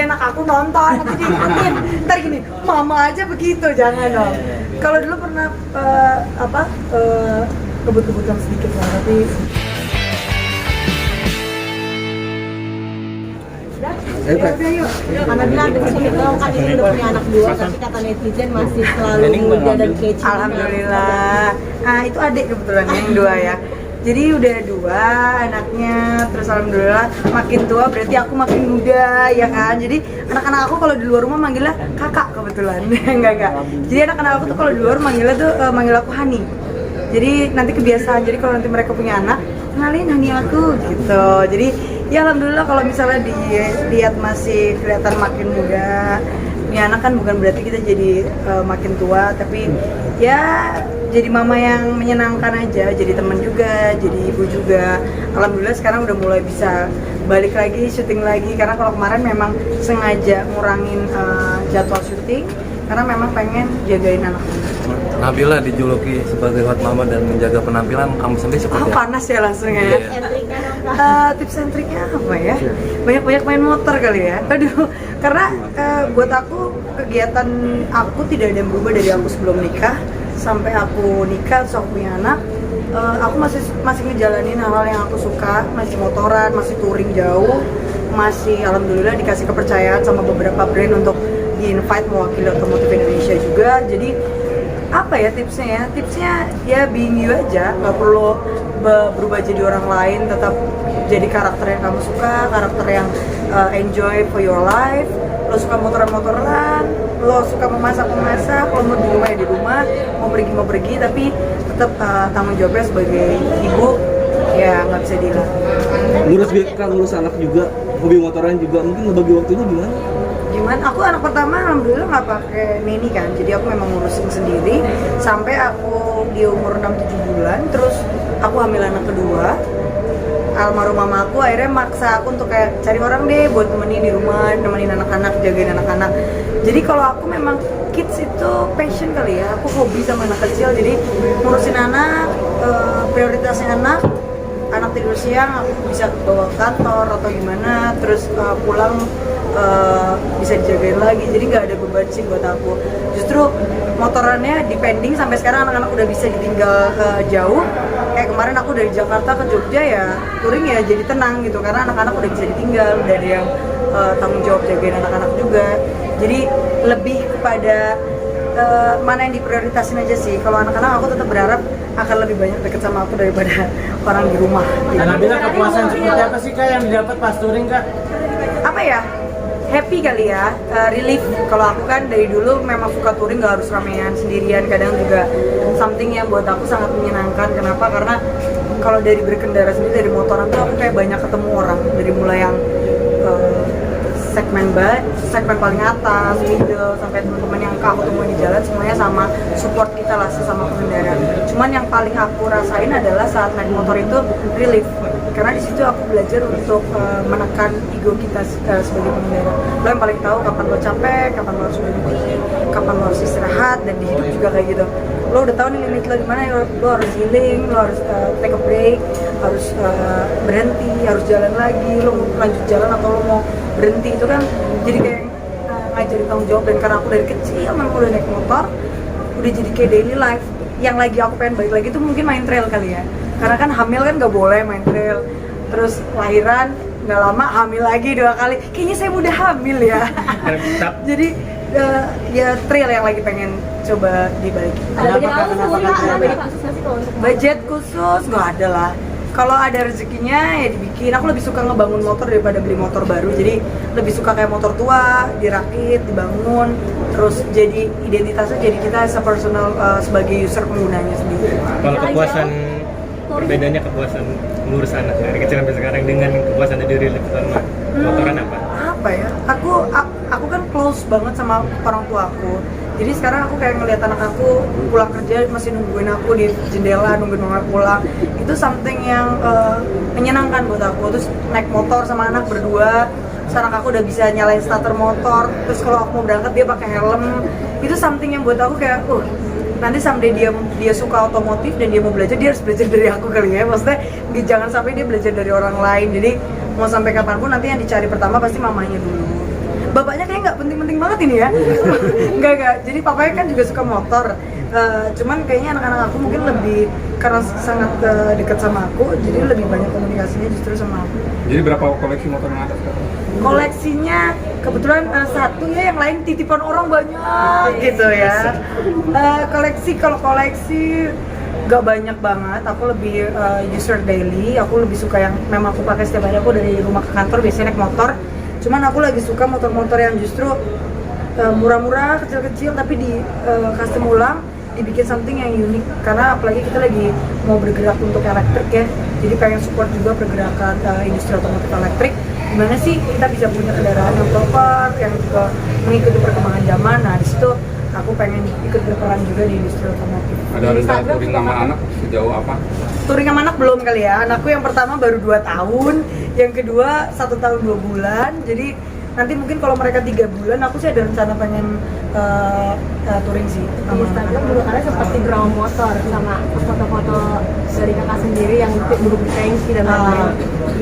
anak aku nonton, nanti diikutin. Ntar gini, mama aja begitu, jangan dong. Kalau dulu pernah kebut-kebutan sedikit lah, tapi Alhamdulillah. Nah itu adik kebetulan yang dua ya. Jadi udah dua anaknya, terus alhamdulillah makin tua berarti aku makin muda ya kan. Jadi anak-anak aku kalau di luar rumah manggilnya kakak kebetulan. enggak. Jadi anak-anak aku tuh kalau di luar manggilnya tuh manggil aku Hani. Jadi nanti kebiasaan. Jadi kalau nanti mereka punya anak, kenalin Hani aku gitu. Jadi ya alhamdulillah kalau misalnya dilihat masih kelihatan makin muda. Punya anak kan bukan berarti kita jadi makin tua, tapi ya jadi mama yang menyenangkan aja, jadi teman juga, jadi ibu juga. Alhamdulillah sekarang udah mulai bisa balik lagi, syuting lagi. Karena kalau kemarin memang sengaja ngurangin jadwal syuting, karena memang pengen jagain anak. Nabila dijuluki sebagai hot mama dan menjaga penampilan, kamu sendiri seperti apa? Panas ya langsung ya. Tips and triknya apa ya? Banyak-banyak main motor kali ya. Aduh, karena buat aku kegiatan aku tidak ada yang berubah dari aku sebelum nikah sampai aku nikah, terus aku punya anak. Aku masih ngejalanin hal-hal yang aku suka, masih motoran, masih touring jauh, masih alhamdulillah dikasih kepercayaan sama beberapa brand untuk di-invite mewakili otomotif Indonesia juga. Jadi apa ya tipsnya ya being you aja, nggak perlu berubah jadi orang lain, tetap jadi karakter yang kamu suka, karakter yang enjoy for your life. Lo suka motoran-motoran, lo suka memasak-memasak, lo mau di rumah ya di rumah, mau pergi, tapi tetap tanggung jawabnya sebagai ibu ya nggak bisa dihilang. Ngurus anak juga, hobi motoran juga, mungkin ngebagi waktunya gimana? Aku anak pertama alhamdulillah nggak pakai neni kan, jadi aku memang ngurusin sendiri sampai aku di umur 6-7 bulan, terus aku hamil anak kedua. Almarhum mama aku akhirnya maksa aku untuk kayak cari orang deh buat temenin di rumah, nemenin anak-anak, jagain anak-anak. Jadi kalau aku memang kids itu passion kali ya, aku hobi sama anak kecil, jadi ngurusin anak, prioritasnya anak tidur siang aku bisa bawa kantor atau gimana, terus pulang bisa dijagain lagi, jadi nggak ada beban sih buat aku. Justru motorannya depending sampai sekarang anak-anak udah bisa ditinggal jauh. Kayak kemarin aku dari Jakarta ke Jogja ya touring ya jadi tenang gitu, karena anak-anak udah bisa ditinggal, udah ada yang tanggung jawab jagain anak-anak juga. Jadi lebih kepada mana yang diprioritasin aja sih. Kalau anak-anak aku tetap berharap akan lebih banyak deket sama aku daripada orang di rumah gitu. Nabila, kepuasan seperti apa sih Kak yang didapat pas touring Kak? Apa ya? Happy kali ya, relief. Kalau aku kan dari dulu memang suka touring, gak harus ramean sendirian, kadang juga something yang buat aku sangat menyenangkan. Kenapa? Karena kalau dari berkendara sendiri, dari motoran tuh aku kayak banyak ketemu orang, dari mulai yang segmen paling atas, middle, sampai teman-teman yang aku temuin di jalan, semuanya sama support kita lah sesama pengendara. Cuman yang paling aku rasain adalah saat naik motor itu relief, karena di situ aku belajar untuk menekan ego kita sebagai pengendara. Lo yang paling tahu kapan lo capek, kapan lo harus berhenti, kapan lo harus istirahat, dan di hidup juga kayak gitu. Lo udah tahu nih limit lo di mana, lo harus healing, lo harus take a break, harus berhenti, harus jalan lagi, lo mau lanjut jalan atau lo mau berhenti. Itu kan jadi kayak ngajarin tanggung jawab. Dan karena aku dari kecil memang udah naik motor, udah jadi kayak daily life. Yang lagi aku pengen balik lagi tuh mungkin main trail kali ya, karena kan hamil kan gak boleh main trail, terus lahiran nggak lama hamil lagi 2 kali, kayaknya saya mudah hamil ya. Jadi ya trail yang lagi pengen coba dibalikin. Budget khusus nggak ada lah. Kalau ada rezekinya ya dibikin. Aku lebih suka ngebangun motor daripada beli motor baru. Jadi lebih suka kayak motor tua, dirakit, dibangun, terus jadi identitasnya jadi kita personal sebagai user penggunanya sendiri. Kalau kepuasan, perbedaannya kepuasan ngurus anak dari kecil sampai sekarang dengan kepuasan dari relief sama motoran apa? Apa ya? Aku kan close banget sama orang tua aku. Jadi sekarang aku kayak ngeliat anak aku pulang kerja masih nungguin aku di jendela, nungguin mama pulang. Itu something yang menyenangkan buat aku. Terus naik motor sama anak berdua, sekarang aku udah bisa nyalain starter motor. Terus kalau aku mau berangkat dia pakai helm. Itu something yang buat aku kayak nanti someday dia suka otomotif dan dia mau belajar, dia harus belajar dari aku kali ya. Maksudnya jangan sampai dia belajar dari orang lain. Jadi mau sampai kapanpun nanti yang dicari pertama pasti mamanya dulu. bapaknya kayak nggak penting-penting banget ini ya. Enggak. Jadi papanya kan juga suka motor. Cuman kayaknya anak-anak aku mungkin lebih karena sangat dekat sama aku, jadi lebih banyak komunikasinya justru sama aku. Jadi berapa koleksi motor yang ada sekarang? Koleksinya kebetulan satu ya, yang lain titipan orang banyak gitu ya. Kalau koleksi gak banyak banget, aku lebih user daily, aku lebih suka yang memang aku pakai setiap hari. Aku dari rumah ke kantor biasanya naik motor, cuman aku lagi suka motor-motor yang justru murah-murah, kecil-kecil tapi di custom ulang, dibikin something yang unik. Karena apalagi kita lagi mau bergerak untuk elektrik ya, jadi pengen support juga pergerakan industri otomotif elektrik. Gimana sih kita bisa punya kendaraan yang proper, yang juga mengikuti perkembangan zaman. Nah di situ aku pengen ikut berperan juga di industri otomotif. Ada rencana touring sama anak sejauh apa? Touring sama anak belum kali ya. Anakku yang pertama baru 2 tahun, yang kedua 1 tahun 2 bulan. Jadi nanti mungkin kalau mereka 3 bulan, aku sih ada rencana pengen touring sih. Di Instagram juga karena seperti ground motor sama foto-foto dari kakak sendiri yang duduk di tanki dan lain-lain.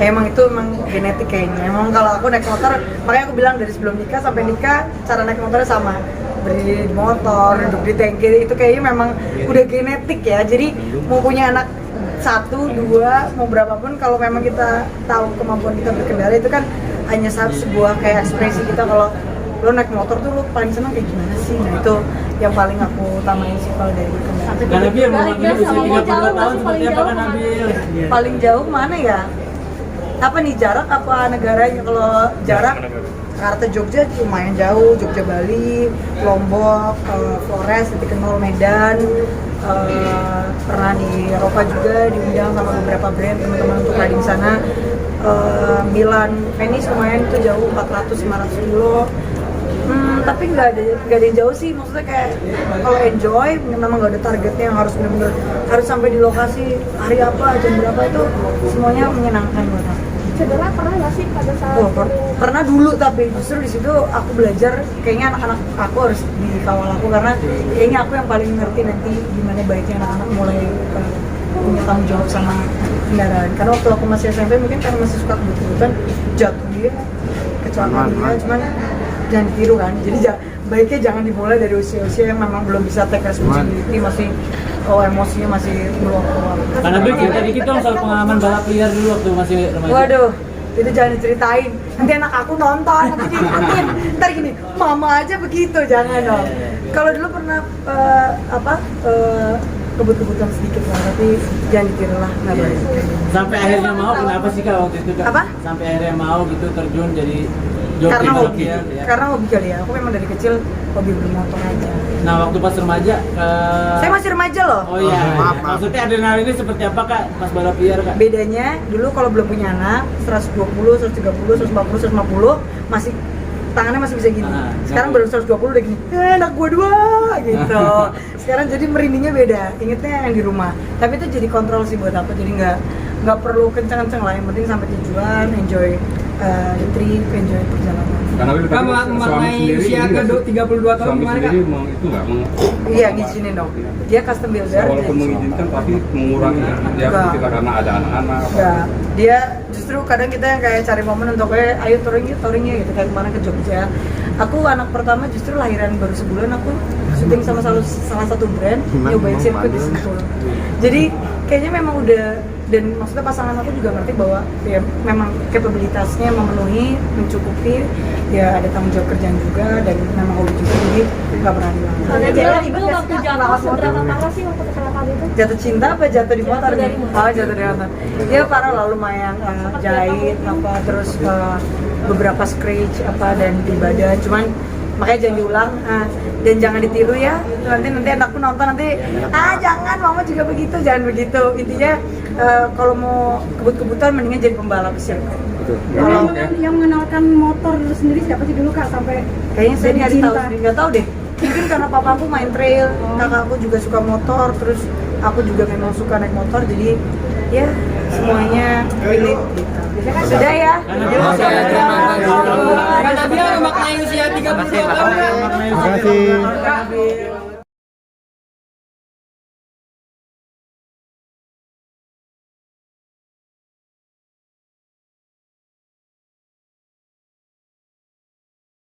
Emang itu emang genetik kayaknya. Emang kalau aku naik motor, makanya aku bilang dari sebelum nikah sampai nikah cara naik motornya sama. Berdiri di motor, duduk di tangki, itu kayaknya memang udah genetik ya. Jadi mau punya anak 1, 2, mau berapapun, kalau memang kita tahu kemampuan kita berkendara, itu kan hanya sebuah kayak ekspresi kita. Kalau lo naik motor tuh lo paling senang kayak gimana sih? Nah itu yang paling aku utamain sih kalau dari berkendara. Kan Nabil mau ngambil usia 32 tahun seperti apa kan Nabil? Paling jauh mana ya? Apa nih, jarak apa negaranya? Kalau jarak Jakarta Jogja lumayan jauh, Jogja Bali, Lombok, Flores, titik nol Medan, pernah di Eropa juga diundang sama beberapa brand teman-teman untuk riding sana. Milan, Venice lumayan itu jauh 400-500 kilo. Tapi nggak ada yang jauh sih, maksudnya kayak kalau enjoy memang nggak ada targetnya yang harus benar-benar harus sampai di lokasi hari apa, jam berapa, itu semuanya menyenangkan buat aku. Cedera pernah nggak sih pada saat Pernah dulu, tapi justru di situ aku belajar kayaknya anak-anak aku harus dikawal aku, karena kayaknya aku yang paling ngerti nanti gimana baiknya anak-anak mulai punya tanggung jawab sama kendaraan. Karena waktu aku masih SMP mungkin karena masih suka kebut-kebutan, jatuh dia, kecelakaan dia, cuman jangan ditiru kan. Jadi baiknya jangan dimulai dari usia-usia yang memang belum bisa take responsibility, masih emosinya masih meluap-luap. Karena cerita dikit dong soal pengalaman balap liar dulu waktu masih remaja. Waduh, itu jangan diceritain. Nanti anak aku nonton, nanti diikutin. Ntar gini, mama aja begitu, jangan dong. Kalau dulu pernah kebut-kebutan sedikit lah, tapi jangan ditiru lah, nggak baik. Sampai akhirnya mau, kenapa sih Kak waktu itu Kak? Apa? Sampai akhirnya mau gitu terjun jadi joki Karena balap hobi, liar ya. karena hobi kali ya. Aku memang dari kecil hobi bermotor aja. Nah waktu pas remaja Saya masih remaja loh. Oh iya, maksudnya adrenalinnya seperti apa Kak pas balap liar Kak? Bedanya dulu kalau belum punya anak 120, 130, 140, 150 masih tangannya masih bisa gini. Sekarang baru 120 udah gini. Anak gua 2 gitu. Sekarang jadi merindingnya beda. Ingetnya yang di rumah. Tapi itu jadi kontrol sih buat aku. Jadi nggak perlu kenceng-kenceng lah. Yang penting sampai tujuan, enjoy the trip, enjoy perjalanan. Karena suami sendiri usia ke 32 tahun gimana Kak? Itu nggak Iya, ngizinin dong. Dia custom builder. walaupun mengizinkan tapi mengurangi dia ketika karena ada anak-anak. Enggak, dia justru kadang kita yang kayak cari momen untuk ayo touring yuk gitu, kayak kemana ke Jogja. Aku anak pertama justru lahiran baru sebulan, aku syuting sama salah satu brand, nyobain sirkuit di Sentul. Jadi kayaknya memang udah, dan maksudnya pasangan aku juga ngerti bahwa ya memang kapabilitasnya memenuhi, mencukupi, ya ada tanggung jawab kerjaan juga dan memang hobi juga, jadi nggak pernah hilang. Kalau jalan itu waktu jatuh seberapa parah sih waktu kecelakaan itu? Jatuh cinta apa jatuh di motor nih? Oh, jatuh di motor. Ya parah lah, lumayan jahit apa, terus beberapa scratch apa dan di badan. Cuman makanya jangan diulang dan jangan ditiru ya. Nanti anakku nonton nanti jangan, mama juga begitu, jangan begitu. Intinya kalau mau kebut-kebutan mendingan jadi pembalap sirkuit. Yang mengenalkan motor sendiri siapa sih dulu Kak sampai Kayaknya saya nggak tahu deh. Mungkin karena papaku main trail, kakakku juga suka motor, terus aku juga memang suka naik motor, jadi ya semuanya relate gitu. Sudah ya. Karena dia maknai usia 32 tahun. Terima kasih.